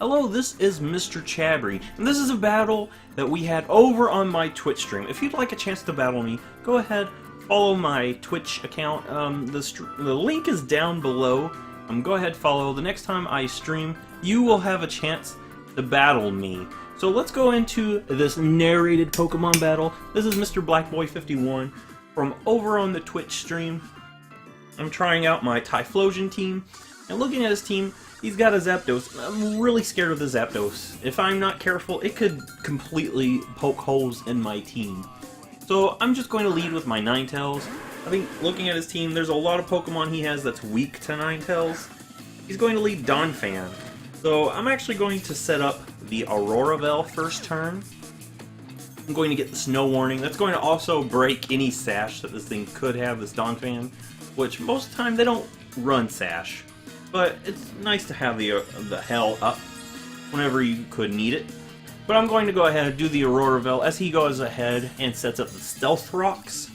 Hello, this is Mr. Chabry, and this is a battle that we had over on my Twitch stream. If you'd like a chance to battle me, go ahead, follow my Twitch account. The link is down below. Go ahead, follow. The next time I stream, you will have a chance to battle me. So let's go into this narrated Pokemon battle. This is Mr. Blackboy51 from over on the Twitch stream. I'm trying out my Typhlosion team, and looking at his team, he's got a Zapdos. I'm really scared of the Zapdos. If I'm not careful, it could completely poke holes in my team. So I'm just going to lead with my Ninetales. I think looking at his team, there's a lot of Pokemon he has that's weak to Ninetales. He's going to lead Donphan. So I'm actually going to set up the Auroraville first turn. I'm going to get the Snow Warning. That's going to also break any Sash that this thing could have, this Donphan, which most of the time they don't run Sash. But it's nice to have the Hell up whenever you could need it. But I'm going to go ahead and do the Auroraville as he goes ahead and sets up the Stealth Rocks.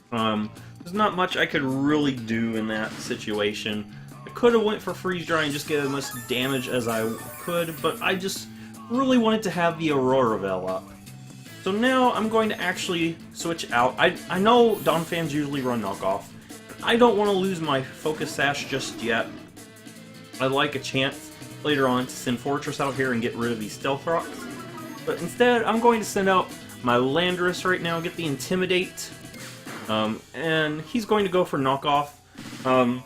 There's not much I could really do in that situation. I could have went for Freeze Dry and just get as much damage as I could, but I just really wanted to have the Auroraville up. So now I'm going to actually switch out. I know Donphans usually run Knockoff. I don't want to lose my Focus Sash just yet. I'd like a chance later on to send Fortress out here and get rid of these Stealth Rocks. But instead, I'm going to send out my Landorus right now, get the Intimidate. And he's going to go for Knockoff. I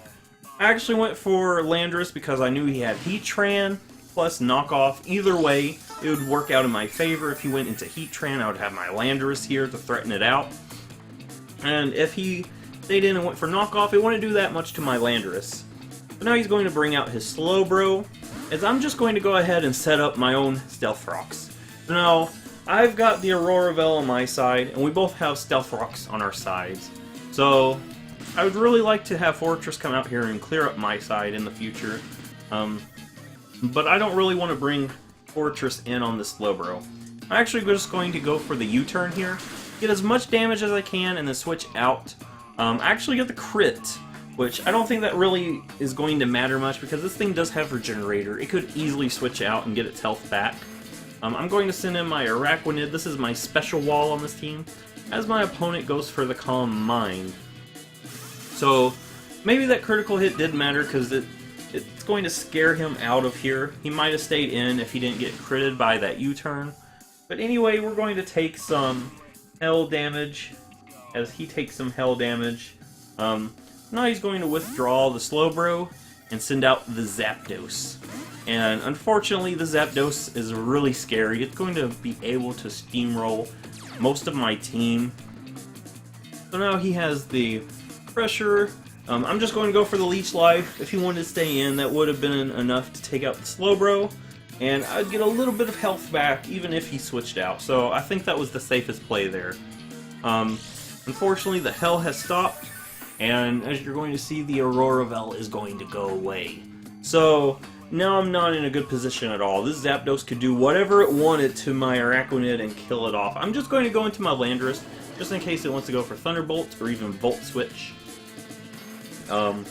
actually went for Landorus because I knew he had Heatran plus Knockoff. Either way, it would work out in my favor. If he went into Heatran, I would have my Landorus here to threaten it out. And if he stayed in and went for Knockoff, it wouldn't do that much to my Landorus. But now he's going to bring out his Slowbro, as I'm just going to go ahead and set up my own Stealth Rocks. Now, I've got the Auroraville on my side, and we both have Stealth Rocks on our sides. So, I would really like to have Fortress come out here and clear up my side in the future. But I don't really want to bring Fortress in on the Slowbro. I'm actually just going to go for the U-turn here, get as much damage as I can, and then switch out. Actually get the crit, which I don't think that really is going to matter much because this thing does have Regenerator. It could easily switch out and get its health back. I'm going to send in my Araquanid. This is my special wall on this team, as my opponent goes for the Calm Mind. So maybe that critical hit did matter because it's going to scare him out of here. He might have stayed in if he didn't get critted by that U-turn. But anyway, we're going to take some Hell damage, as he takes some Hell damage. Now he's going to withdraw the Slowbro and send out the Zapdos. And unfortunately, the Zapdos is really scary. It's going to be able to steamroll most of my team. So now he has the Pressure. I'm just going to go for the Leech Life. If he wanted to stay in, that would have been enough to take out the Slowbro. And I'd get a little bit of health back, even if he switched out. So I think that was the safest play there. Unfortunately, the Hell has stopped, and as you're going to see, the Auroraville is going to go away. So, now I'm not in a good position at all. This Zapdos could do whatever it wanted to my Araquanid and kill it off. I'm just going to go into my Landorus, just in case it wants to go for Thunderbolt or even Volt Switch. I'm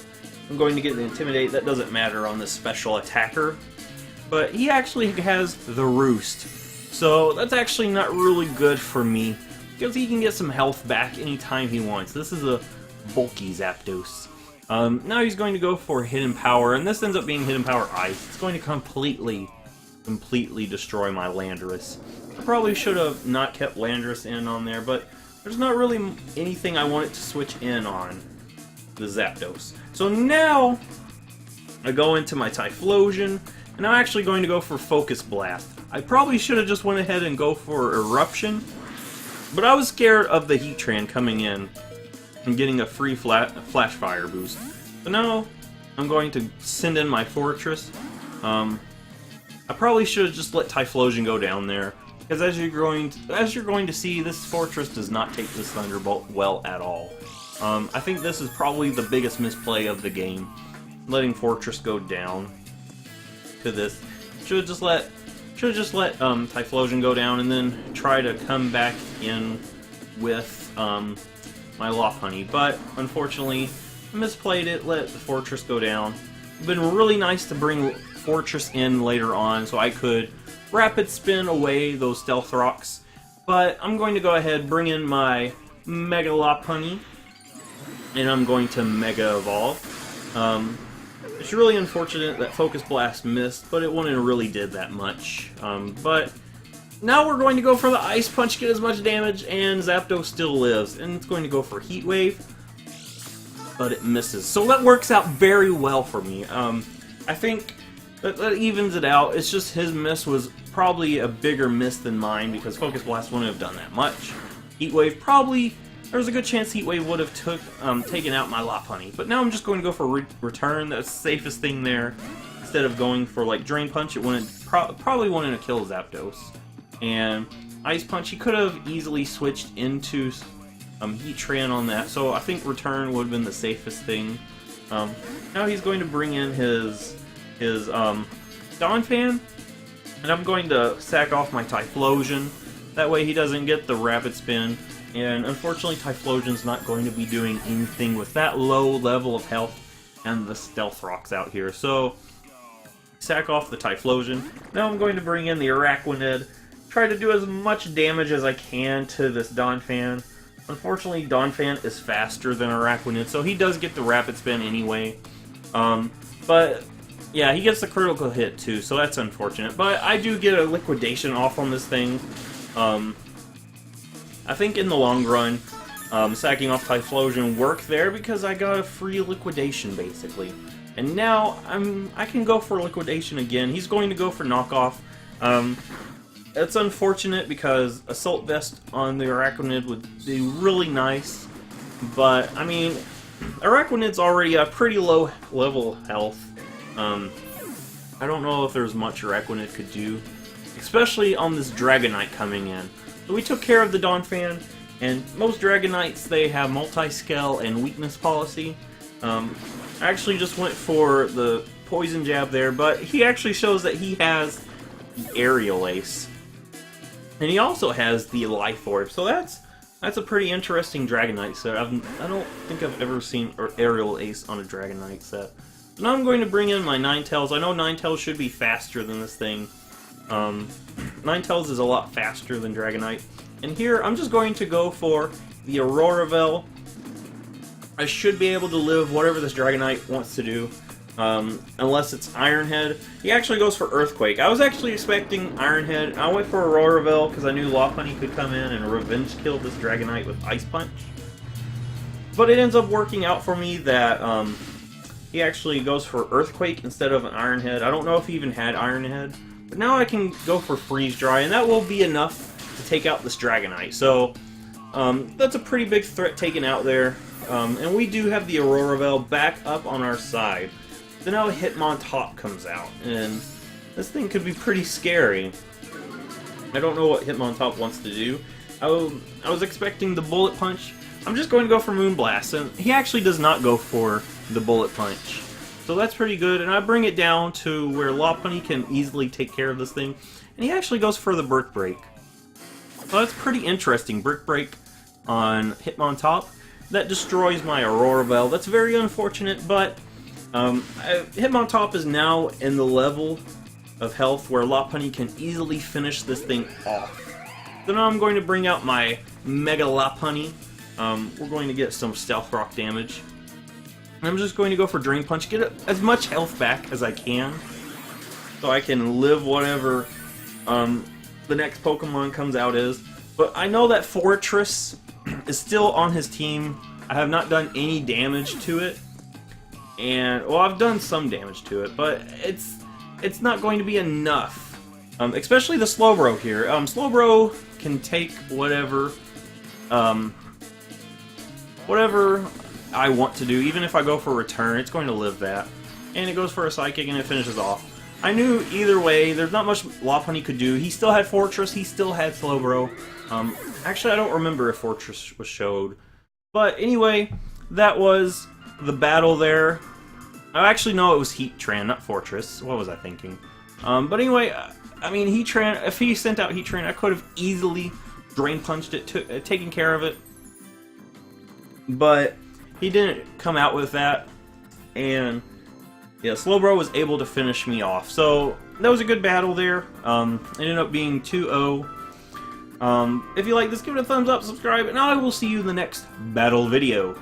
going to get the Intimidate. That doesn't matter on this special attacker. But he actually has the Roost. So, that's actually not really good for me, because he can get some health back anytime he wants. This is a bulky Zapdos. Now he's going to go for Hidden Power, and this ends up being Hidden Power Ice. It's going to completely destroy my Landorus. I probably should have not kept Landorus in on there, but there's not really anything I want it to switch in on the Zapdos. So now I go into my Typhlosion, and I'm actually going to go for Focus Blast. I probably should have just went ahead and go for Eruption, but I was scared of the Heatran coming in and getting a free Flash Fire boost. So now I'm going to send in my Fortress. I probably should have just let Typhlosion go down there, because as you're going to see, this Fortress does not take this Thunderbolt well at all. I think this is probably the biggest misplay of the game, letting Fortress go down to this. Should have just let Typhlosion go down and then try to come back in with my Lopunny. But unfortunately, I misplayed it, let the Fortress go down. It's been really nice to bring Fortress in later on so I could Rapid Spin away those Stealth Rocks. But I'm going to go ahead, bring in my Mega Lopunny, and I'm going to Mega Evolve. It's really unfortunate that Focus Blast missed, but it wouldn't have really did that much. But now we're going to go for the Ice Punch, get as much damage, and Zapdos still lives. And it's going to go for Heat Wave, but it misses. So that works out very well for me. I think that evens it out. It's just his miss was probably a bigger miss than mine because Focus Blast wouldn't have done that much. Heat Wave probably... There's a good chance Heat Wave would have taken out my Lopunny. But now I'm just going to go for Return. That's the safest thing there. Instead of going for like Drain Punch, it wouldn't probably wouldn't have killed Zapdos. And Ice Punch, he could have easily switced into Heatran on that. So I think Return would have been the safest thing. Now he's going to bring in his Donphan. And I'm going to sack off my Typhlosion. That way he doesn't get the Rapid Spin. And unfortunately, Typhlosion's not going to be doing anything with that low level of health and the Stealth Rocks out here. So, sack off the Typhlosion. Now I'm going to bring in the Araquanid. Try to do as much damage as I can to this Donphan. Unfortunately, Donphan is faster than Araquanid, so he does get the Rapid Spin anyway. But, yeah, he gets the critical hit too, so that's unfortunate. But I do get a Liquidation off on this thing. I think in the long run, sacking off Typhlosion worked there because I got a free Liquidation, basically. And now, I can go for Liquidation again. He's going to go for Knockoff. It's unfortunate because Assault Vest on the Araquanid would be really nice. But, I mean, Araquanid's already a pretty low level health. I don't know if there's much Araquanid could do. Especially on this Dragonite coming in. So we took care of the Donphan, and most Dragonites, they have multi-scale and weakness policy. I actually just went for the Poison Jab there, but he actually shows that he has the Aerial Ace. And he also has the Life Orb, so that's a pretty interesting Dragonite set. I don't think I've ever seen an Aerial Ace on a Dragonite set. So now I'm going to bring in my Ninetales. I know Ninetales should be faster than this thing. Ninetales is a lot faster than Dragonite. And here, I'm just going to go for the Auroraville. I should be able to live whatever this Dragonite wants to do. Unless it's Iron Head. He actually goes for Earthquake. I was actually expecting Iron Head. I went for Auroraville because I knew Lopunny could come in and revenge kill this Dragonite with Ice Punch. But it ends up working out for me that he actually goes for Earthquake instead of an Iron Head. I don't know if he even had Iron Head. But now I can go for Freeze Dry, and that will be enough to take out this Dragonite. So, that's a pretty big threat taken out there. And we do have the Auroraville back up on our side. So now Hitmontop comes out, and this thing could be pretty scary. I don't know what Hitmontop wants to do. I was expecting the Bullet Punch. I'm just going to go for Moonblast, and he actually does not go for the Bullet Punch. So that's pretty good, and I bring it down to where Lopunny can easily take care of this thing, and he actually goes for the Brick Break. So that's pretty interesting, Brick Break on Hitmontop. That destroys my Auroraville. That's very unfortunate, but Hitmontop is now in the level of health where Lopunny can easily finish this thing off. So now I'm going to bring out my Mega Lopunny. We're going to get some Stealth Rock damage. I'm just going to go for Drain Punch, get as much health back as I can, so I can live whatever the next Pokemon comes out is. But I know that Fortress is still on his team. I have not done any damage to it, and well, I've done some damage to it, but it's not going to be enough. Especially the Slowbro here. Slowbro can take whatever I want to do. Even if I go for Return, it's going to live that. And it goes for a Psychic and it finishes off. I knew either way, there's not much Lopunny could do. He still had Fortress, he still had Slowbro. Actually, I don't remember if Fortress was showed. But anyway, that was the battle there. I actually know it was Heatran, not Fortress. What was I thinking? But anyway, I mean, Heatran, if he sent out Heatran, I could have easily Drain Punched it, taken care of it. But he didn't come out with that, and yeah, Slowbro was able to finish me off. So that was a good battle there. It ended up being 2-0. If you like this, give it a thumbs up, subscribe, and I will see you in the next battle video.